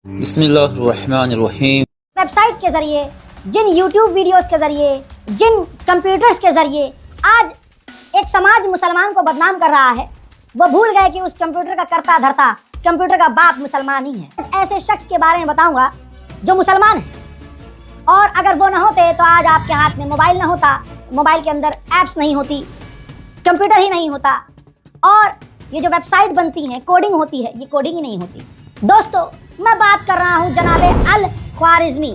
बिस्मिल्लाहिर्रहमानिर्रहीम। वेबसाइट के ज़रिए, जिन यूट्यूब वीडियोस के ज़रिए, जिन कंप्यूटर्स के ज़रिए आज एक समाज मुसलमान को बदनाम कर रहा है, वो भूल गए कि उस कंप्यूटर का करता धरता, कंप्यूटर का बाप मुसलमान ही है। ऐसे शख्स के बारे में बताऊंगा जो मुसलमान है, और अगर वो ना होते तो आज आपके हाथ में मोबाइल ना होता, मोबाइल के अंदर ऐप्स नहीं होती, कंप्यूटर ही नहीं होता, और ये जो वेबसाइट बनती हैं, कोडिंग होती है, ये कोडिंग ही नहीं होती। दोस्तों, मैं बात कर रहा हूँ जनाबे अल ख्वारिज़मी।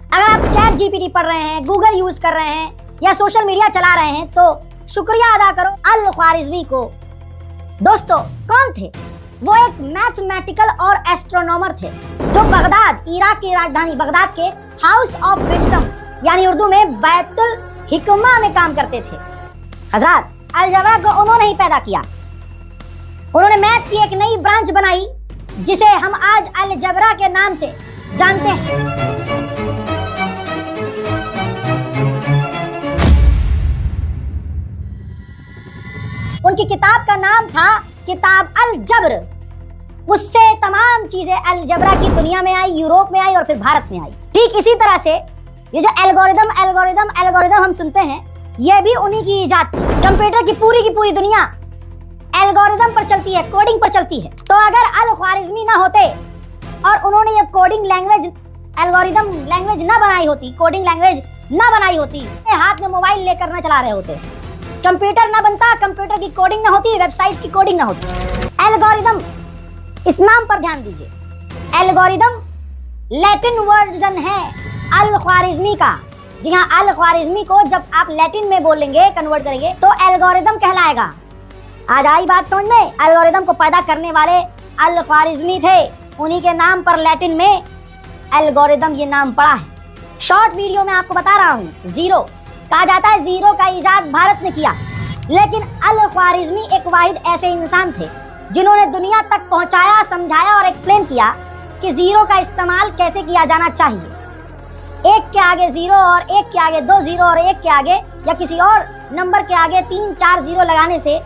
अगर आप चैट जीपीटी पढ़ रहे हैं, गूगल यूज कर रहे हैं या सोशल मीडिया चला रहे हैं तो शुक्रिया अदा करो अल ख्वारिज़मी को। दोस्तों, कौन थे वो? एक मैथमेटिकल और एस्ट्रोनॉमर थे जो बगदाद, इराक की राजधानी बगदाद के हाउस ऑफ विज़डम यानी उर्दू में बैतुल हिकमा में काम करते थे। हजरात, अलजबरा को उन्होंने ही पैदा किया। उन्होंने मैथ की एक नई ब्रांच बनाई जिसे हम आज अलजबरा के नाम से जानते हैं। उनकी किताब का नाम था किताब अल-जब्र। उससे तमाम चीजें अलजबरा की दुनिया में आई, यूरोप में आई और फिर भारत में आई। ठीक इसी तरह से ये जो एल्गोरिदम हम सुनते हैं, ये भी उन्हीं की इजाद थी। कंप्यूटर की पूरी दुनिया एल्गोरिदम पर चलती है, कोडिंग पर चलती है। तो अगर अल ख्वारिज़मी ना होते और उन्होंने ये कोडिंग लैंग्वेज, एल्गोरिदम लैंग्वेज ना बनाई होती, कोडिंग लैंग्वेज ना बनाई होती, हाथ में मोबाइल लेकर ना चला रहे होते, कंप्यूटर ना बनता, कंप्यूटर की कोडिंग ना होती, वेबसाइट्स की कोडिंग ना होती। एल्गोरिदम, इस नाम पर ध्यान दीजिए। एल्गोरिदम लैटिन वर्जन है अल ख्वारिज़मी का। जी हाँ, अल ख्वारिज़मी को जब आप लैटिन में बोलेंगे, कन्वर्ट करेंगे तो एल्गोरिदम कहलाएगा। आज आई बात समझ में? एल्गोरिदम को पैदा करने वाले अल ख्वारिज़मी थे, उन्हीं के नाम पर लैटिन में एल्गोरिदम ये नाम पड़ा है। शॉर्ट वीडियो में आपको बता रहा हूँ, जीरो कहा जाता है, जीरो का इजाद भारत ने किया, लेकिन अल ख्वारिज़मी एक वाहिद ऐसे इंसान थे जिन्होंने दुनिया तक पहुंचाया, समझाया और एक्सप्लेन किया कि जीरो का इस्तेमाल कैसे किया जाना चाहिए। एक के आगे जीरो और एक के आगे दो जीरो और एक के आगे या किसी और नंबर के आगे 3-4 जीरो लगाने से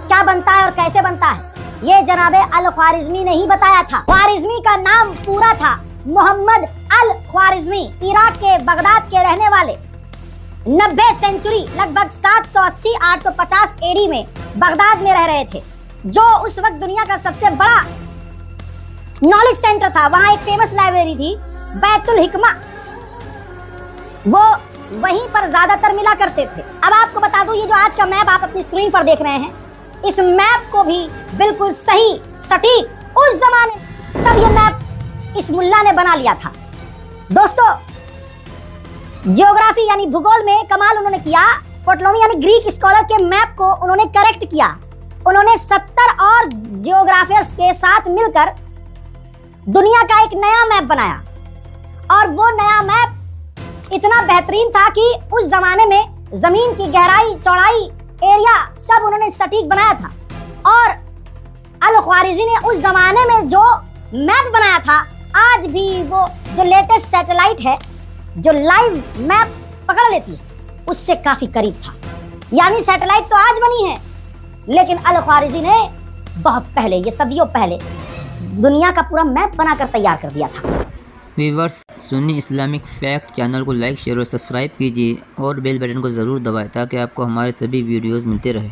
क्या बनता है और कैसे बनता है, ये जनाबे अल ख्वारिज़मी ने ही बताया था। ख्वारिज़मी का नाम पूरा था मोहम्मद अल ख्वारिज़मी। इराक के बगदाद के रहने वाले 90 सेंचुरी लगभग 780-850 एडी में बगदाद में रह रहे थे, जो उस वक्त दुनिया का सबसे बड़ा नॉलेज सेंटर था। वहां एक फेमस लाइब्रेरी थी बैतुल हिकमा, वो वहीं पर ज्यादातर मिला करते थे। अब आपको बता दूं, ये जो आज का मैप आप अपनी स्क्रीन पर देख रहे हैं, इस मैप को भी बिल्कुल सही, सटीक उस जमाने तब ये मैप इस मुल्ला ने बना लिया था। दोस्तों, ज्योग्राफी यानी भूगोल में कमाल उन्होंने किया। टोलेमी यानी ग्रीक स्कॉलर के मैप को उन्होंने करेक्ट किया। उन्होंने 70 और जियोग्राफर्स के साथ मिलकर दुनिया का एक नया मैप बनाया, और वो नया मैप इतना बेहतरीन था कि उस जमाने में जमीन की गहराई, चौड़ाई, एरिया सब उन्होंने सटीक बनाया था। और अल ख्वारिज़मी ने उस जमाने में जो मैप बनाया था, आज भी वो जो लेटेस्ट सैटेलाइट है जो लाइव मैप पकड़ लेती है, उससे काफी करीब था। यानी सैटेलाइट तो आज बनी है, लेकिन अल ख्वारिज़मी ने बहुत पहले, ये सदियों पहले दुनिया का पूरा मैप बनाकर तैयार कर दिया था। Viewers, Sunni Islamic fact channel को लाइक, शेयर और सब्सक्राइब कीजिए और बेल बटन को ज़रूर दबाएं ताकि आपको हमारे सभी वीडियोस मिलते रहे।